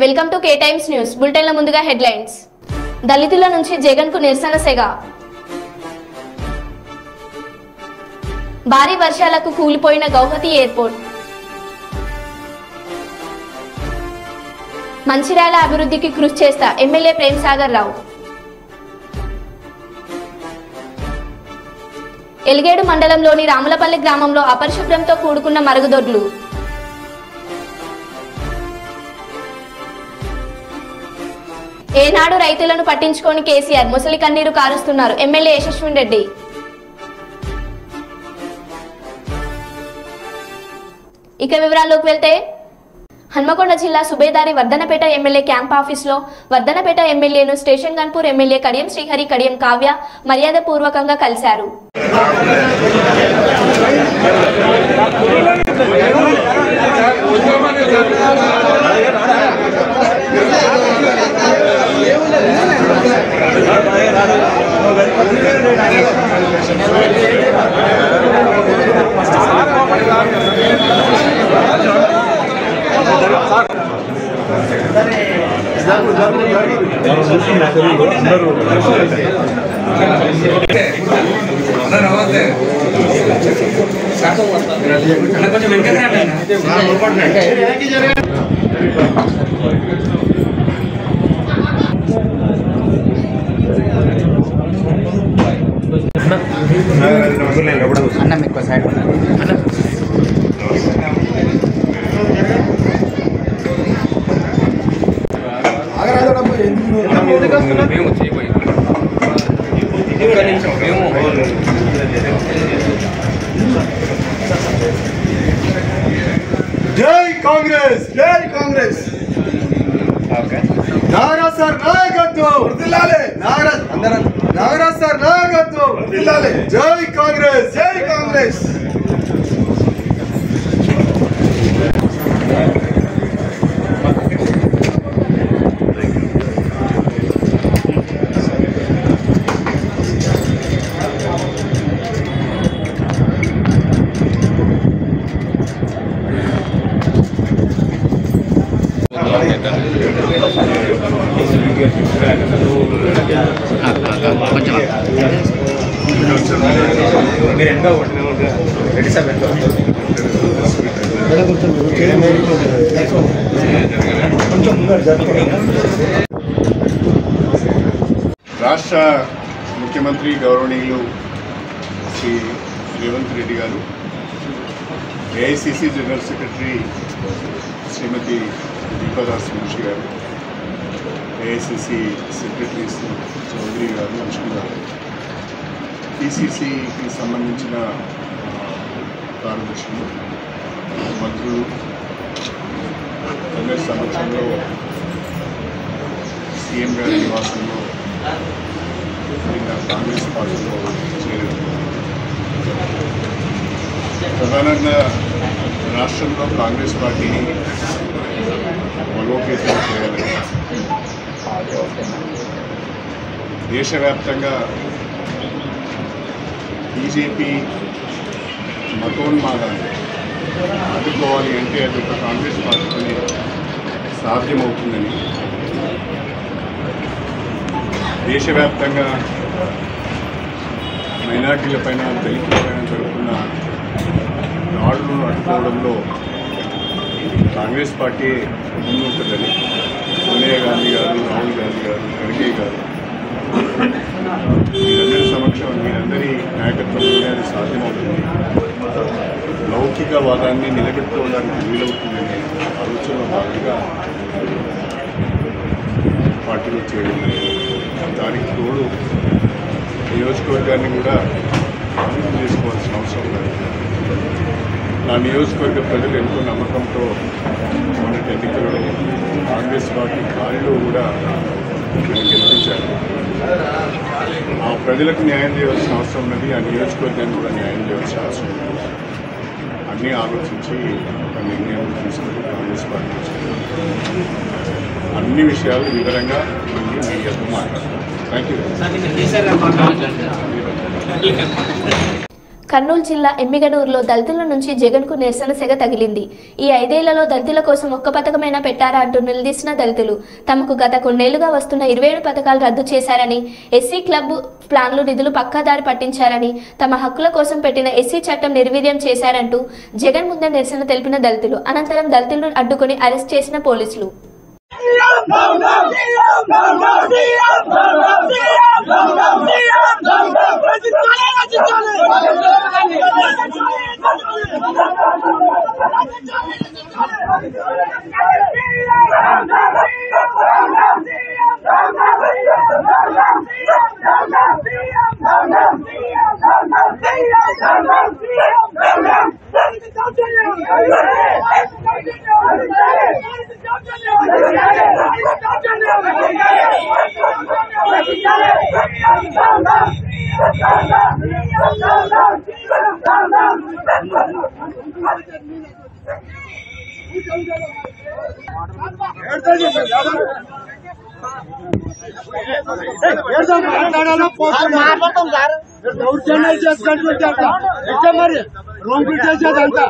Welcome to K times news బులెటిన్ల ముందుగా headlines. దళితుల నుంచి జగన్ కు నిరసన సెగ. భారీ వర్షాలకు కూలిపోయిన గౌహతి ఎయిర్పోర్ట్. మంచిర్యాల అభివృద్ధికి కృషి చేస్తా ఎమ్మెల్యే ప్రేమ్ సాగర్ రావు. ఎలిగేడు మండలంలోని రాములపల్లి గ్రామంలో అపరిశుభ్రంతో కూడుకున్న మరుగుదొడ్లు. ఏనాడు రైతులను పట్టించుకొని కేసీఆర్ ముసలి కన్నీరు కారుస్తున్నారు ఎమ్మెల్యే యశస్విన్ రెడ్డి. ఇక వివరాల్లోకి వెళ్తే, హన్మకొండ జిల్లా సుబేదారి వర్ధనపేట ఎమ్మెల్యే క్యాంప్ ఆఫీస్లో వర్ధనపేట ఎమ్మెల్యేను స్టేషన్ గన్పూర్ ఎమ్మెల్యే కడియం శ్రీహరి, కడియం కావ్య మర్యాద పూర్వకంగా కలిశారు. అన్న మీకు సైడ్ జై కాంగ్రెస్, జై కాంగ్రెస్. నాగరాజ్ సార్ నాయకత్వం వర్ధిల్లాలి. నాగరాజ్ సార్ నాయకత్వం వర్ధిల్లాలి. జై కాంగ్రెస్, జై కాంగ్రెస్. రాష్ట్ర ముఖ్యమంత్రి గౌరవనీయులు శ్రీ రేవంత్ రెడ్డి గారు, ఏఐసిసి జనరల్ సెక్రటరీ శ్రీమతి దీపాదాస్ మున్షి గారు, ఏఐసిసి సెక్రటరీస్ చౌదరి గారు, లక్ష్మణ్ గారు, పిసిసికి సంబంధించిన కార్యదర్శులు, మంత్రులు అందరి సమక్షంలో సీఎం గారి నివాసంలో నిన్న కాంగ్రెస్ పార్టీలో చేరారు. ప్రధానంగా రాష్ట్రంలో కాంగ్రెస్ పార్టీని బలోపేతం చేయాలని, దేశవ్యాప్తంగా బీజేపీ మతోన్మాదాన్ని అడ్డుకోవాలి అంటే అది ఒక కాంగ్రెస్ పార్టీతోనే సాధ్యమవుతుందని, దేశవ్యాప్తంగా మైనార్టీలపైన, దళితులపైన జరుగుతున్న దాడులను అడ్డుకోవడంలో కాంగ్రెస్ పార్టీ ముందుంటుందని సోనియా గాంధీ గారు, రాహుల్ గాంధీ గారు, ఖర్గే గారు మీరందరి సమక్షం, మీరందరి నాయకత్వంలోనే అది సాధ్యమవుతుంది, లౌకికవాదాన్ని నిలబెట్టుకోవడానికి వీలవుతుందనే ఆలోచనలో భాగంగా పార్టీలో చేయడం. దానికి తోడు నియోజకవర్గాన్ని కూడా అభివృద్ధి చేసుకోవాల్సిన అవసరం లేదు. నా నియోజకవర్గ ప్రజలు ఎంతో నమ్మకంతో మొన్నటి ఎన్నికలలో కాంగ్రెస్ పార్టీ గాలిలో కూడా గెలిపించారు. ఆ ప్రజలకు న్యాయం చేయవలసిన అవసరం ఉన్నది, ఆ నియోజకవర్గాన్ని కూడా న్యాయం చేయవలసిన అవసరం ఉంది. అన్నీ ఆలోచించి ఒక నిర్ణయం తీసుకుని కాంగ్రెస్ పార్టీ అన్ని విషయాలు వివరంగా మళ్ళీ మీడియాతో మాట్లాడతాం. Thank you. కర్నూలు జిల్లా ఎమ్మిగనూరులో దళితుల నుంచి జగన్కు నిరసన సెగ తగిలింది. ఈ 5 ఏళ్లలో దళితుల కోసం ఒక్క పథకమైనా పెట్టారా అంటూ నిలదీసిన దళితులు తమకు గత కొన్నేళ్లుగా వస్తున్న 27 పథకాలు రద్దు చేశారని, ఎస్సీ క్లబ్ ప్లాన్లు నిధులు పక్కాదారి పట్టించారని, తమ హక్కుల కోసం పెట్టిన ఎస్సీ చట్టం నిర్వీర్యం చేశారంటూ జగన్ ముందే నిరసన తెలిపిన దళితులు అనంతరం దళితులను అడ్డుకుని అరెస్ట్ చేసిన పోలీసులు. దౌర్జన్యాలు చేసుకుంటుంటారు ఎట్లా మరి రోడ్డు చేసేదంతా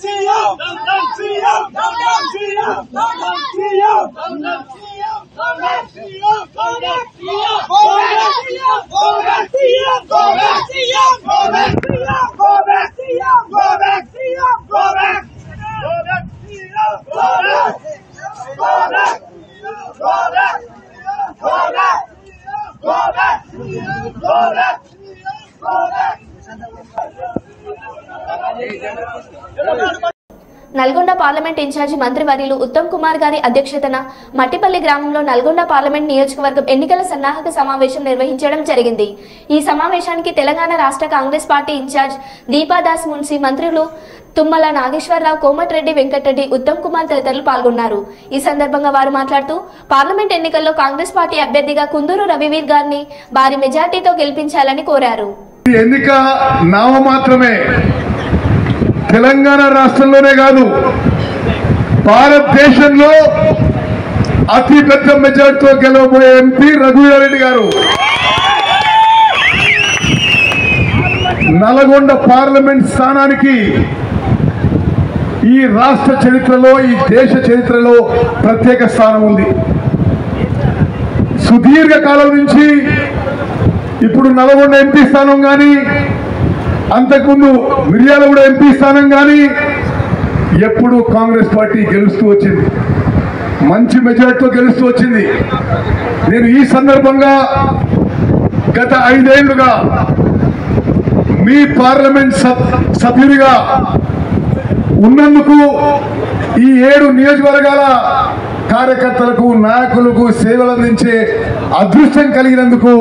See నల్గొండ పార్లమెంట్ ఇన్ఛార్జి మంత్రివర్యులు ఉత్తమ్ కుమార్ గారి అధ్యక్షతన మట్టిపల్లి గ్రామంలో నల్గొండ పార్లమెంట్ నియోజకవర్గం ఎన్నికల సన్నాహక సమావేశం నిర్వహించడం జరిగింది. ఈ సమావేశానికి తెలంగాణ రాష్ట్ర కాంగ్రెస్ పార్టీ ఇన్ఛార్జ్ దీపాదాస్ మున్సి, మంత్రులు తుమ్మల నాగేశ్వరరావు, కోమటిరెడ్డి వెంకటరెడ్డి, ఉత్తమ్ కుమార్ తదితరులు పాల్గొన్నారు. ఈ సందర్భంగా వారు మాట్లాడుతూ పార్లమెంట్ ఎన్నికల్లో కాంగ్రెస్ పార్టీ అభ్యర్థిగా కుందూరు రవివీర్ గారిని భారీ మెజార్టీతో గెలిపించాలని కోరారు. ఎన్నిక నామమాత్రమే. తెలంగాణ రాష్ట్రంలోనే కాదు, భారతదేశంలో అతి పెద్ద మెజార్టీతో గెలవబోయే ఎంపీ రఘువీర్ రెడ్డి గారు నల్గొండ పార్లమెంట్ స్థానానికి ఈ రాష్ట్ర చరిత్రలో, ఈ దేశ చరిత్రలో ప్రత్యేక స్థానం ఉంది. సుదీర్ఘ కాలం నుంచి ఇప్పుడు నల్గొండ ఎంపీ స్థానం కానీ, అంతకుముందు మిర్యాలగూడ ఎంపీ స్థానం కానీ ఎప్పుడు కాంగ్రెస్ పార్టీ గెలుస్తూ వచ్చింది, మంచి మెజార్టీతో గెలుస్తూ వచ్చింది. నేను ఈ సందర్భంగా గత 5 ఏళ్లుగా మీ పార్లమెంట్ సభ్యుడిగా ఉన్నందుకు ఈ 7 నియోజకవర్గాల కార్యకర్తలకు, నాయకులకు సేవలు అందించే అదృష్టం కలిగినందుకు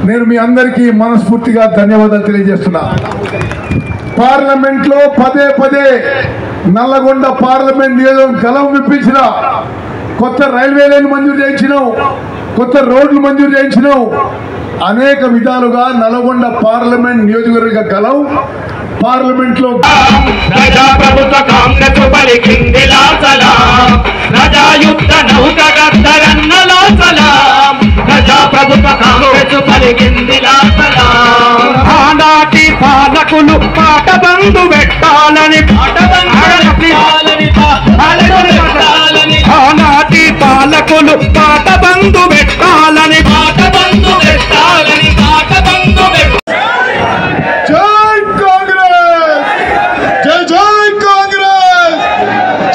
నేను మీ అందరికీ మనస్ఫూర్తిగా ధన్యవాదాలు తెలియజేస్తున్నా. పార్లమెంట్లో పదే నల్లగొండ పార్లమెంట్ నియోజకవర్గం గలం విప్పించిన, కొత్త రైల్వే లైన్ మంజూరు చేయించినాం, కొత్త రోడ్లు మంజూరు చేయించినాం. అనేక విధాలుగా నల్గొండ పార్లమెంట్ నియోజకవర్గ గలం పార్లమెంట్ లో ప్రజాప్రభుత్వ కాంగ్రెస్ పలికింది లాసలాం, ప్రజాయుక్త నౌకగద్దరన్న లాసలాం, ప్రజాప్రభుత్వ కాంగ్రెస్ పలికింది లాసలాం. ఆనాటి పాలకులు పాట బంధు పెట్టాలని, ఆనాటి పాలకులు పాట బంధు పెట్టాలని, పాట బంధు పెట్టాలని, పాట బంధు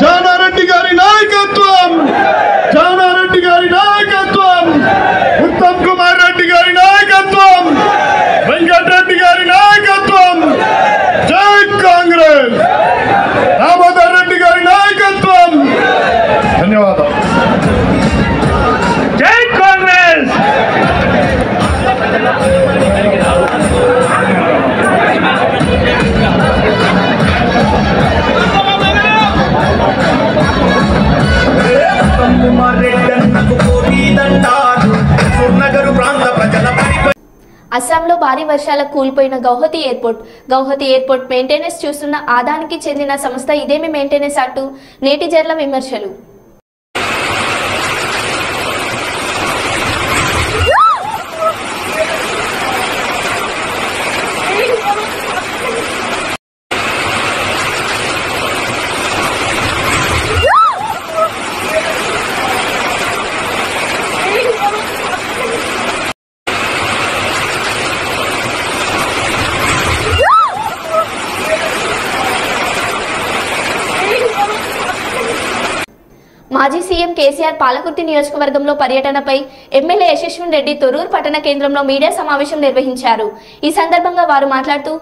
జానారెడ్డి గారి నాయకత్వం, జానారెడ్డి గారి నాయకత్వం, ఉత్తమ్ కుమార్ రెడ్డి గారి నాయకత్వం, వెంకటరెడ్డి గారి నాయకత్వం, జై కాంగ్రెస్, దామోదర్ రెడ్డి గారి నాయకత్వం. ధన్యవాదాలు. జై కాంగ్రెస్. అస్సాంలో భారీ వర్షాలకు కూలిపోయిన గౌహతి ఎయిర్పోర్ట్ మెయింటెనెన్స్ చూస్తున్న ఆదానికి చెందిన సంస్థ ఇదేమి మెయింటెనెన్స్ అంటూ నేటిజర్ల విమర్శలు. మాజీ సీఎం కేసీఆర్ పాలకుర్తి నియోజకవర్గంలో పర్యటనపై ఎమ్మెల్యే యశస్విన్ రెడ్డి తొర్రూరు పట్టణ కేంద్రంలో మీడియా సమావేశం నిర్వహించారు. ఈ సందర్భంగా వారు మాట్లాడుతూ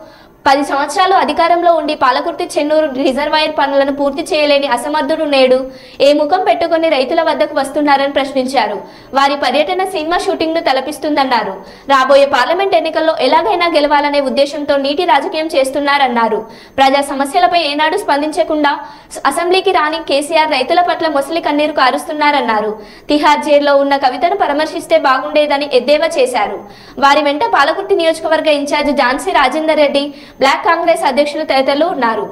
10 సంవత్సరాలు అధికారంలో ఉండి పాలకుర్తి చెన్నూరు రిజర్వాయర్ పనులను పూర్తి చేయలేని అసమర్థుడు నేడు ఏ ముఖం పెట్టుకుని రైతుల వద్దకు వస్తున్నారని ప్రశ్నించారు. వారి పర్యటన సినిమా షూటింగ్ ను తలపిస్తుందన్నారు. రాబోయే పార్లమెంట్ ఎన్నికల్లో ఎలాగైనా గెలవాలనే ఉద్దేశంతో నీటి రాజకీయం చేస్తున్నారన్నారు. ప్రజా సమస్యలపై ఏనాడు స్పందించకుండా అసెంబ్లీకి రాని కేసీఆర్ రైతుల పట్ల మొసలి కన్నీరు కారుస్తున్నారన్నారు. తిహార్ జైల్లో ఉన్న కవితను పరామర్శిస్తే బాగుండేదని ఎద్దేవా చేశారు. వారి వెంట పాలకుర్తి నియోజకవర్గ ఇన్ఛార్జ్ ఝాన్సీ రాజేందర్ రెడ్డి, బ్లాక్ కాంగ్రెస్ అధ్యక్షులు తదితరులు ఉన్నారు.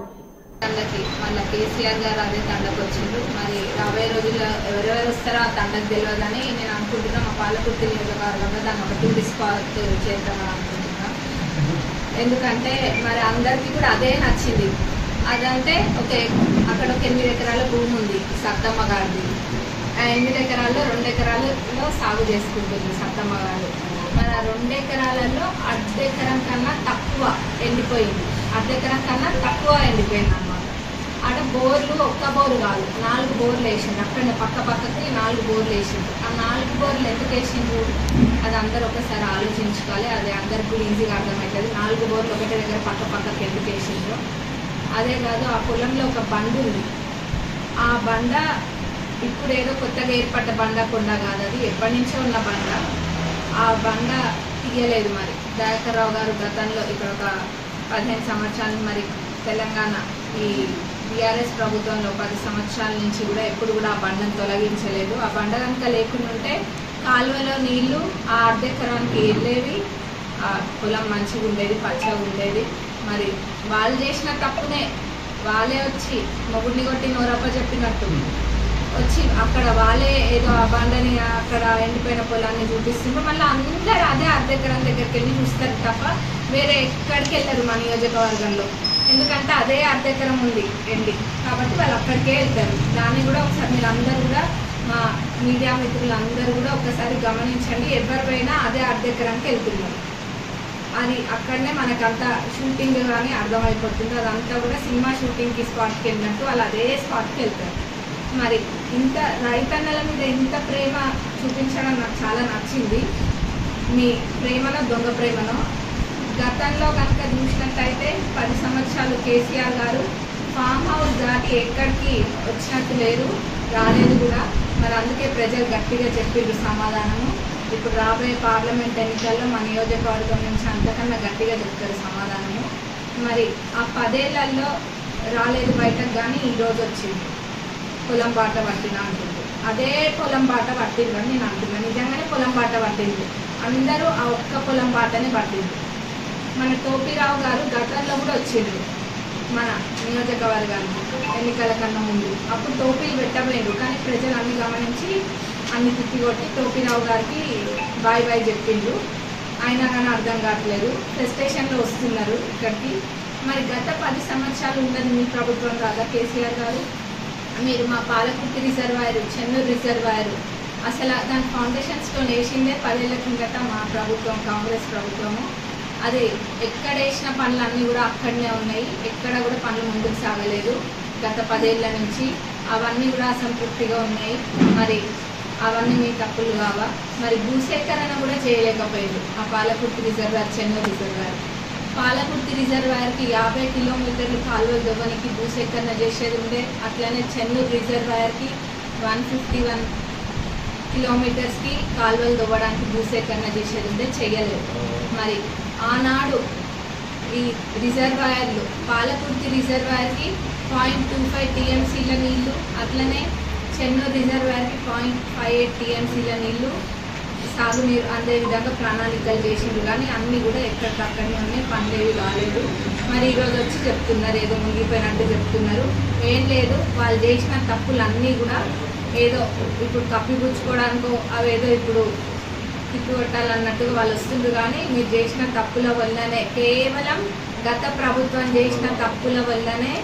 కేసీఆర్ గారు అదే తండకు వచ్చిండ్రు. మరి రాబోయే రోజుల్లో ఎవరెవరు వస్తారో ఆ తండకు తెలియదని నేను అనుకుంటున్నా. మా పాలకుర్తి నియోజకవర్గంలో దాన్ని ఒక టూరిస్ట్ స్పాట్ చేద్దామని అనుకుంటున్నా. ఎందుకంటే మరి అందరికీ కూడా అదే నచ్చింది. అదంటే అక్కడ ఒక 8 ఎకరాల భూమి ఉంది సత్తమ్మ గారిది. ఆ 8 ఎకరాల్లో 2 ఎకరాలలో సాగు చేసుకుంటుంది సత్తమ్మ గారు. మన 2 ఎకరాలలో అర్ధెకరం కన్నా తక్కువ ఎండిపోయింది, అర్ధెకరం కన్నా తక్కువ ఎండిపోయింది అన్నమాట. అక్కడ బోర్లు, ఒక్క బోరు కాదు 4 బోర్లు వేసిండు. అక్కడ పక్కకి 4 బోర్లు వేసిండు. ఆ 4 బోర్లు ఎందుకు వేసిండ్రు అది అందరూ ఒకసారి ఆలోచించుకోవాలి. అది అందరికి కూడా ఈజీగా అర్థమవుతుంది. 4 బోర్లు ఒకటే దగ్గర పక్కకి ఎందుకు వేసిండ్రు అదే కాదు ఆ పొలంలో ఒక బండ ఉంది. ఆ బండ ఇప్పుడు ఏదో కొత్తగా ఏర్పడ్డ బండ కొండ కాదు, అది ఎప్పటి నుంచో ఉన్న బండ. ఆ బండ తీయలేదు. మరి దయాకర్ రావు గారు గతంలో ఇక్కడ ఒక 15 సంవత్సరాలు మరి తెలంగాణ ఈ టీఆర్ఎస్ ప్రభుత్వంలో 10 సంవత్సరాల నుంచి కూడా ఎప్పుడు కూడా ఆ బండను తొలగించలేదు. ఆ బండ కనుక లేకుండా ఉంటే కాలువలో నీళ్లు ఆ అర్ధెకరానికి వెళ్ళేవి, ఆ పొలం మంచిగా ఉండేది, పచ్చగా ఉండేది. మరి వాళ్ళు చేసిన తప్పునే వాళ్ళే వచ్చి మొగుడిని కొట్టి నోరప్ప చెప్పినట్టు వచ్చి అక్కడ వాళ్ళే ఏదో ఆ బండని అక్కడ ఎండిపోయిన పొలాన్ని చూపిస్తున్నారు. మళ్ళీ అందరూ అదే అర్ధెకరం దగ్గరికి వెళ్ళి చూస్తారు తప్ప వేరే ఎక్కడికి వెళ్ళరు మా నియోజకవర్గంలో. ఎందుకంటే అదే అర్ధెకరం ఉంది ఎండి, కాబట్టి వాళ్ళు అక్కడికే వెళ్తారు. దాన్ని కూడా ఒకసారి మీరు అందరూ కూడా మా మీడియా మిత్రులందరూ కూడా ఒకసారి గమనించండి. ఎవరు పోయినా అదే అర్ధెకరానికి వెళ్తున్నారు. అది అక్కడనే మనకంతా షూటింగ్ కానీ అర్థమైపోతుంది. అదంతా కూడా సినిమా షూటింగ్కి స్పాట్కి వెళ్ళినట్టు వాళ్ళు అదే స్పాట్కి వెళ్తారు. మరి ఇంత రైతన్నల మీద ఇంత ప్రేమ చూపించడం నాకు చాలా నచ్చింది. మీ ప్రేమనో దొంగ ప్రేమనో గతంలో కనుక చూసినట్టయితే 10 సంవత్సరాలు కేసీఆర్ గారు ఫామ్ హౌస్ దాటి ఎక్కడికి వచ్చినట్టు లేరు, రాలేదు కూడా. మరి అందుకే ప్రజలు గట్టిగా చెప్పిండ్రు సమాధానము. ఇప్పుడు రాబోయే పార్లమెంట్ ఎన్నికల్లో మా నియోజకవర్గం నుంచి అంతకన్నా గట్టిగా చెప్తారు సమాధానము. మరి ఆ 10 ఏళ్లలో రాలేదు బయటకు, కానీ ఈరోజు వచ్చింది. పొలం బాట పట్టిన అంటుంది, అదే పొలం బాట పట్టిందని నేను అంటున్నాను. నిజంగానే పొలం బాట పట్టింది, అందరూ ఆ ఒక్క పొలం బాటనే పట్టింది. మన టోపీరావు గారు గతంలో కూడా వచ్చిండ్రు మన నియోజకవర్గానికి ఎన్నికల కన్నా ముందు. అప్పుడు టోపీలు పెట్టబోయిండ్రు, కానీ ప్రజలు అన్ని గమనించి అన్ని తిప్పికొట్టి టోపీరావు గారికి బాయ్ బాయ్ చెప్పిండ్రు. అయినా కానీ అర్థం కావట్లేదు, ఫ్రస్ట్రేషన్లో వస్తున్నారు ఇక్కడికి. మరి గత 10 సంవత్సరాలు ఉన్నది మీ ప్రభుత్వం కాదా కేసీఆర్ గారు? మీరు మా పాలకుర్తి రిజర్వాయర్, చెన్నూరు రిజర్వాయర్ అసలు దాని ఫౌండేషన్ స్టోన్ వేసిందే 10 ఏళ్ల కిందట మా ప్రభుత్వం, కాంగ్రెస్ ప్రభుత్వము. అది ఎక్కడ వేసిన పనులన్నీ కూడా అక్కడనే ఉన్నాయి, ఎక్కడ కూడా పనులు ముందుకు సాగలేదు గత 10 ఏళ్ల నుంచి. అవన్నీ కూడా అసంతృప్తిగా ఉన్నాయి. మరి అవన్నీ మీ తప్పులు కావా? మరి భూసేకరణ కూడా చేయలేకపోయారు ఆ పాలకుర్తి రిజర్వాయర్, చెన్నూరు రిజర్వాయర్. పాలకుర్తి రిజర్వాయర్కి 50 కిలోమీటర్లు కాలువలు దొవ్వనికి భూసేకరణ చేసేది ఉండే. అట్లనే చెన్నూరు రిజర్వాయర్కి 151 కిలోమీటర్స్కి కాలువలు దొవ్వడానికి భూసేకరణ చేసేది ఉండే, చెయ్యలేదు. మరి ఆనాడు ఈ రిజర్వాయర్లు పాలకుర్తి రిజర్వాయర్కి 0.25 టీఎంసీల నీళ్లు, అట్లనే చెన్నూరు రిజర్వాయర్కి 0.58 టీఎంసీల నీళ్లు సాగునీరు అందే విధంగా ప్రణాళికలు చేసిండ్రు. కానీ అన్నీ కూడా ఎక్కడికక్కడనే ఉన్నాయి, పనులేవి కాలేదు. మరి ఈరోజు వచ్చి చెప్తున్నారు ఏదో మునిగిపోయినట్టు చెప్తున్నారు. ఏం లేదు, వాళ్ళు చేసిన తప్పులన్నీ కూడా ఏదో ఇప్పుడు కప్పిపుచ్చుకోవడానికో అవేదో ఇప్పుడు తిప్పికొట్టాలన్నట్టుగా వాళ్ళు వస్తుండ్రు. కానీ మీరు చేసిన తప్పుల వల్లనే, కేవలం గత ప్రభుత్వం చేసిన తప్పుల వల్లనే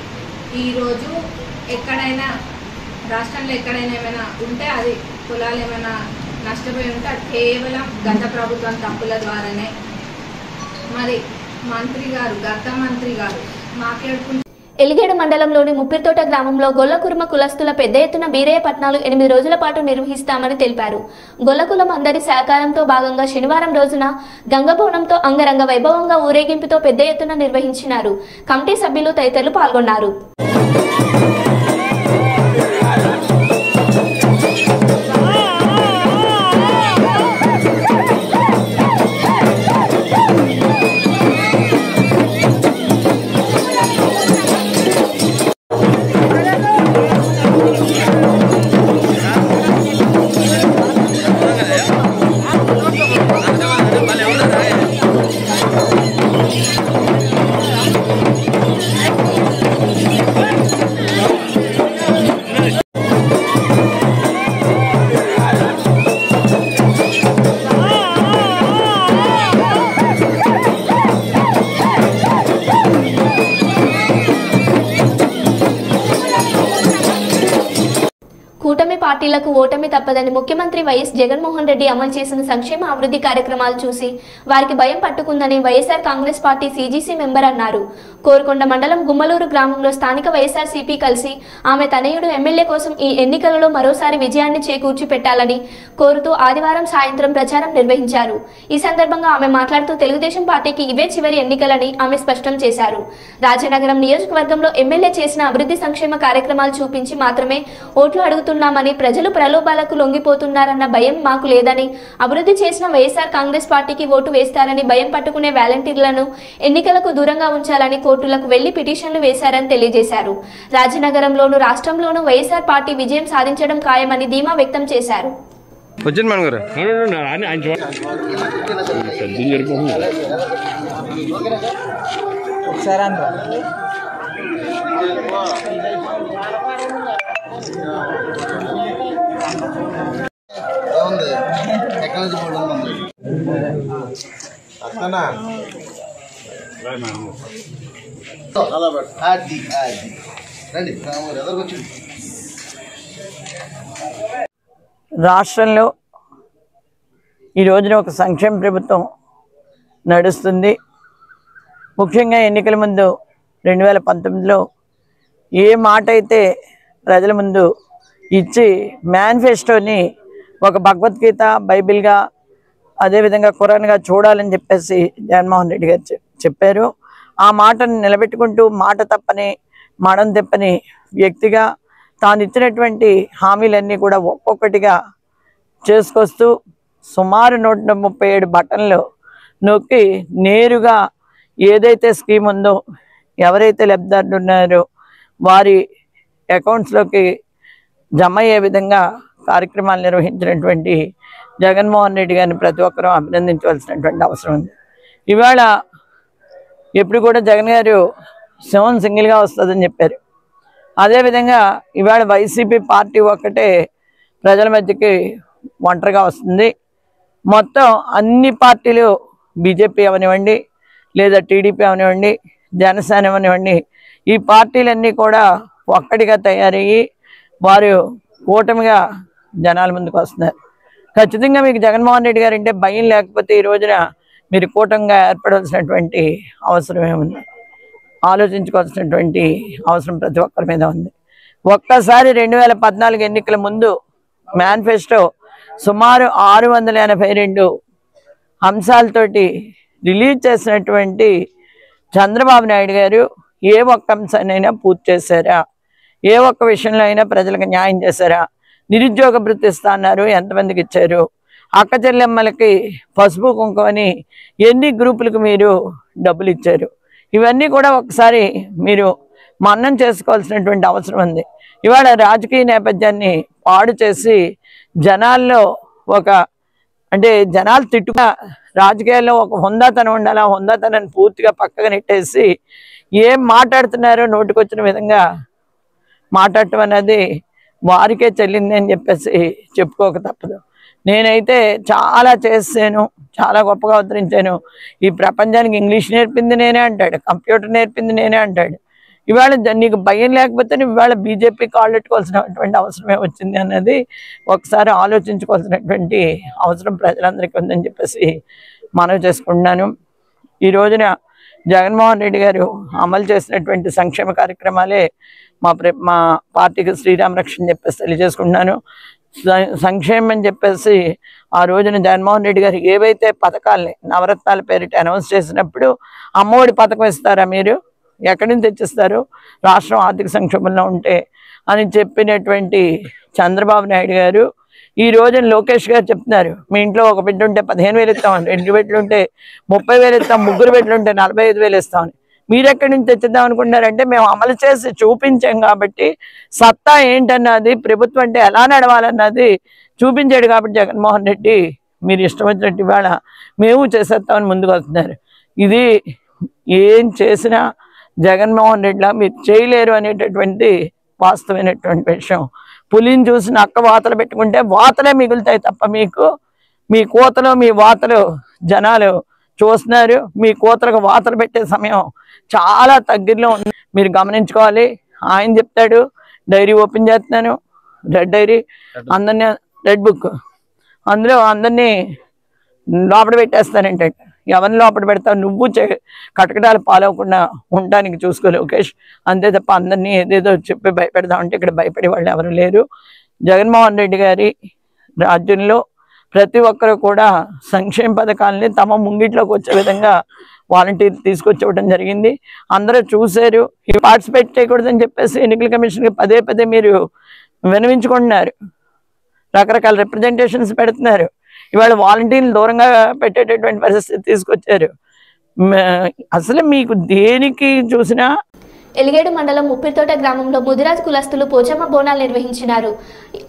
ఈరోజు ఎక్కడైనా రాష్ట్రంలో ఎక్కడైనా ఏమైనా ఉంటే అది పొలాలు ఏమైనా నష్టపోయి ఉంటే అది కేవలం గత ప్రభుత్వం తప్పుల ద్వారానే. మరి మంత్రి గారు, గత మంత్రి గారు మాట్లాడుకుంటే ఎలిగేడు మండలంలోని ముప్పిరితోట గ్రామంలో గొల్లకుర్మ కులస్తుల పెద్ద ఎత్తున బీరయ్య పట్నాలు 8 రోజుల పాటు నిర్వహిస్తామని తెలిపారు. గొల్లకులం అందరి సహకారంతో భాగంగా శనివారం రోజున గంగబోనంతో అంగరంగ వైభవంగా ఊరేగింపుతో పెద్ద ఎత్తున నిర్వహించినారు. కమిటీ సభ్యులు తదితరులు పాల్గొన్నారు. Hey! పార్టీలకు ఓటమి తప్పదని ముఖ్యమంత్రి వైఎస్ జగన్మోహన్ రెడ్డి అమలు చేసిన సంక్షేమ అభివృద్ధి కార్యక్రమాలు చూసి వారికి భయం పట్టుకుందని YSR Congress party CGC member అన్నారు. కోరుకొండ మండలం గుమ్మలూరు గ్రామంలో స్థానిక వైఎస్ఆర్సీపీ కలిసి ఆమె తనయుడు ఎమ్మెల్యే కోసం ఈ ఎన్నికలలో మరోసారి విజయాన్ని చేకూర్చి పెట్టాలని కోరుతూ ఆదివారం సాయంత్రం ప్రచారం నిర్వహించారు. ఈ సందర్భంగా ఆమె మాట్లాడుతూ తెలుగుదేశం పార్టీకి ఇవే చివరి ఎన్నికలని ఆమె స్పష్టం చేశారు. రాజనగరం నియోజకవర్గంలో ఎమ్మెల్యే చేసిన అభివృద్ధి సంక్షేమ కార్యక్రమాలు చూపించి మాత్రమే ఓట్లు అడుగుతున్నామని, ప్రజలు ప్రలోభాలకు లొంగిపోతున్నారన్న భయం మాకు లేదని, అభివృద్ధి చేసిన వైఎస్ఆర్ కాంగ్రెస్ పార్టీకి ఓటు వేస్తారని భయం పట్టుకునే వాలంటీర్లను ఎన్నికలకు దూరంగా ఉంచాలని కోర్టులకు వెళ్లి పిటిషన్లు వేశారని తెలియజేశారు. రాజనగరంలోను రాష్ట్రంలోనూ వైఎస్ఆర్ పార్టీ విజయం సాధించడం ఖాయమని ధీమా వ్యక్తం చేశారు. రాష్ట్రంలో ఈ రోజున ఒక సంక్షేమ ప్రభుత్వం నడుస్తుంది. ముఖ్యంగా ఎన్నికల ముందు 2019లో ఏ మాట అయితే ప్రజల ముందు ఇచ్చి మేనిఫెస్టోని ఒక భగవద్గీత, బైబిల్గా, అదేవిధంగా ఖురాన్గా చూడాలని చెప్పేసి జగన్మోహన్ రెడ్డి గారు చెప్పారు. ఆ మాటను నిలబెట్టుకుంటూ మాట తప్పని మడం తెప్పని వ్యక్తిగా తాను ఇచ్చినటువంటి హామీలన్నీ కూడా ఒక్కొక్కటిగా చేసుకొస్తూ సుమారు 137 బటన్లు నొక్కి నేరుగా ఏదైతే స్కీమ్ ఉందో, ఎవరైతే లబ్ధిదారులు ఉన్నారో వారి అకౌంట్స్లోకి జమ అయ్యే విధంగా కార్యక్రమాలు నిర్వహించినటువంటి జగన్మోహన్ రెడ్డి గారిని ప్రతి ఒక్కరూ అభినందించవలసినటువంటి అవసరం ఉంది. ఇవాళ ఎప్పుడు కూడా జగన్ గారు సింహం సింగిల్గా వస్తుందని చెప్పారు. అదేవిధంగా ఇవాళ వైసీపీ పార్టీ ఒక్కటే ప్రజల మధ్యకి ఒంటరిగా వస్తుంది. మొత్తం అన్ని పార్టీలు, బీజేపీ అవనివ్వండి, లేదా టీడీపీ అవనివ్వండి, జనసేన అవనివ్వండి, ఈ పార్టీలన్నీ కూడా ఒక్కటిగా తయారయ్యి వారు కూటమిగా జనాల ముందుకు వస్తున్నారు. ఖచ్చితంగా మీకు జగన్మోహన్ రెడ్డి గారు అంటే భయం లేకపోతే ఈ రోజున మీరు కూటమిగా ఏర్పడాల్సినటువంటి అవసరం ఏముంది, ఆలోచించుకోవాల్సినటువంటి అవసరం ప్రతి ఒక్కరి మీద ఉంది. ఒక్కసారి 2014 ఎన్నికల ముందు మేనిఫెస్టో సుమారు 682 అంశాలతోటి రిలీజ్ చేసినటువంటి చంద్రబాబు నాయుడు గారు ఏ ఒక్క అంశాన్నైనా పూర్తి చేశారా? ఏ ఒక్క విషయంలో అయినా ప్రజలకు న్యాయం చేశారా? నిరుద్యోగ భృతి ఇస్తా అన్నారు, ఎంతమందికి ఇచ్చారు? అక్క చెల్లెమ్మలకి పసుపు కుంకుమని ఎన్ని గ్రూపులకు మీరు డబ్బులు ఇచ్చారు? ఇవన్నీ కూడా ఒకసారి మీరు మన్నం చేసుకోవాల్సినటువంటి అవసరం ఉంది. ఇవాళ రాజకీయ నేపథ్యాన్ని పాడు చేసి జనాల్లో జనాలు తిట్టుగా రాజకీయాల్లో ఒక హుందాతనం ఉండాలి, ఆ హుందాతనాన్ని పూర్తిగా పక్కగా నెట్టేసి ఏం మాట్లాడుతున్నారో నోటికొచ్చిన విధంగా మాట్లాడటం అనేది వారికే చెల్లింది అని చెప్పేసి చెప్పుకోక తప్పదు. నేనైతే చాలా చేసాను, చాలా గొప్పగా అవతరించాను, ఈ ప్రపంచానికి ఇంగ్లీష్ నేర్పింది నేనే అంటాడు, కంప్యూటర్ నేర్పింది నేనే అంటాడు. ఇవాళ నీకు భయం లేకపోతే ఇవాళ బీజేపీ కాళ్ళెట్టుకోవాల్సినటువంటి అవసరమే వచ్చింది అన్నది ఒకసారి ఆలోచించుకోవాల్సినటువంటి అవసరం ప్రజలందరికీ ఉందని చెప్పేసి మనవి చేసుకుంటున్నాను. ఈ రోజున జగన్మోహన్ రెడ్డి గారు అమలు చేసినటువంటి సంక్షేమ కార్యక్రమాలే మా పార్టీకి శ్రీరామ రక్షణ చెప్పేసి తెలియజేసుకుంటున్నాను. సంక్షేమం అని చెప్పేసి ఆ రోజున జగన్మోహన్ రెడ్డి గారు ఏవైతే పథకాలని నవరత్నాల పేరిట అనౌన్స్ చేసినప్పుడు అమ్మఒడి పథకం ఇస్తారా, మీరు ఎక్కడి నుంచి తెచ్చిస్తారు, రాష్ట్రం ఆర్థిక సంక్షోభంలో ఉంటే అని చెప్పినటువంటి చంద్రబాబు నాయుడు గారు ఈ రోజున లోకేష్ గారు చెప్తున్నారు, మీ ఇంట్లో ఒక బిడ్డ ఉంటే 15,000 ఇస్తామని, 2 బిడ్డలు ఉంటే 30,000 ఇస్తాం, 3 బిడ్డలు ఉంటే 45,000 ఇస్తామని. మీరు ఎక్కడి నుంచి తెచ్చిద్దాం అనుకుంటున్నారంటే మేము అమలు చేసి చూపించాం కాబట్టి సత్తా ఏంటన్నది, ప్రభుత్వం అంటే ఎలా నడవాలన్నది చూపించాడు కాబట్టి జగన్మోహన్ రెడ్డి మీరు ఇష్టం వచ్చినట్టు ఇవాళ మేము చేసేస్తామని ముందుకు వస్తున్నారు. ఇది ఏం చేసినా జగన్మోహన్ రెడ్డిలా మీరు చేయలేరు అనేటటువంటి వాస్తవమైనటువంటి విషయం. పులిని చూసి నక్క వాతలు పెట్టుకుంటే వాతలే మిగులుతాయి తప్ప మీకు మీ కోతలు మీ వాతలు జనాలు చూస్తున్నారు. మీ కోతలకు వాతలు పెట్టే సమయం చాలా దగ్గరలో ఉంది, మీరు గమనించుకోవాలి. ఆయన చెప్తాడు డైరీ ఓపెన్ చేస్తున్నాను, రెడ్ డైరీ అందరినీ రెడ్ బుక్ అందులో అందరినీ లోపల పెట్టేస్తానంటే ఎవరిని లోపల పెడతావు నువ్వు కటకటాలు పాలవకుండా ఉండడానికి చూసుకో లోకేష్ అంతే తప్ప అందరినీ ఏదేదో చెప్పి భయపెడదామంటే ఇక్కడ భయపడే వాళ్ళు ఎవరు లేరు. జగన్మోహన్ రెడ్డి గారి రాజ్యంలో ప్రతి ఒక్కరు కూడా సంక్షేమ పథకాలని తమ ముంగిట్లోకి వచ్చే విధంగా వాలంటీర్ తీసుకొచ్చేవడం జరిగింది. అందరూ చూశారు. ఈ పార్టిసిపేట్ చేయకూడదని చెప్పేసి ఎన్నికల కమిషన్కి పదే పదే మీరు వినవించుకుంటున్నారు, రకరకాల రిప్రజెంటేషన్స్ పెడుతున్నారు. ఇవాళ వాలంటీర్లు దూరంగా పెట్టేటటువంటి పరిస్థితి తీసుకొచ్చారు. అసలు మీకు దేనికి చూసినా ఎలిగేడు మండలం ముప్పిరితోట గ్రామంలో ముదిరాజ్ కులస్తులు పోచమ్మ బోనాలు నిర్వహించినారు.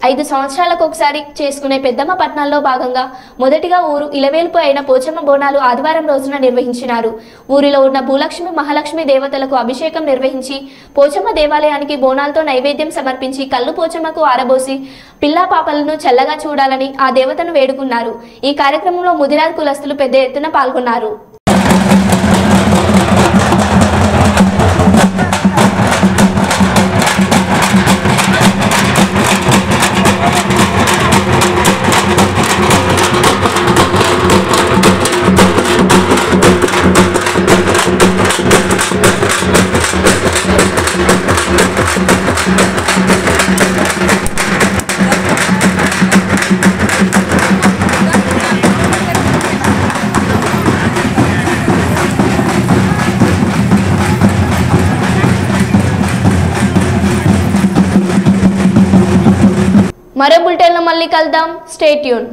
5 సంవత్సరాలకు ఒకసారి చేసుకునే పెద్దమ్మ పట్నాల్లో భాగంగా మొదటిగా ఊరు ఇలవేల్పు అయిన పోచమ్మ బోనాలు ఆదివారం రోజున నిర్వహించినారు. ఊరిలో ఉన్న భూలక్ష్మి మహాలక్ష్మి దేవతలకు అభిషేకం నిర్వహించి పోచమ్మ దేవాలయానికి బోనాలతో నైవేద్యం సమర్పించి కళ్ళు పోచమ్మకు ఆరబోసి పిల్లా పాపలను చల్లగా చూడాలని ఆ దేవతను వేడుకున్నారు. ఈ కార్యక్రమంలో ముదిరాజ్ కులస్తులు పెద్ద ఎత్తున పాల్గొన్నారు. మరో బులెటిన్లో మళ్ళీ కలుద్దాం. Stay tune.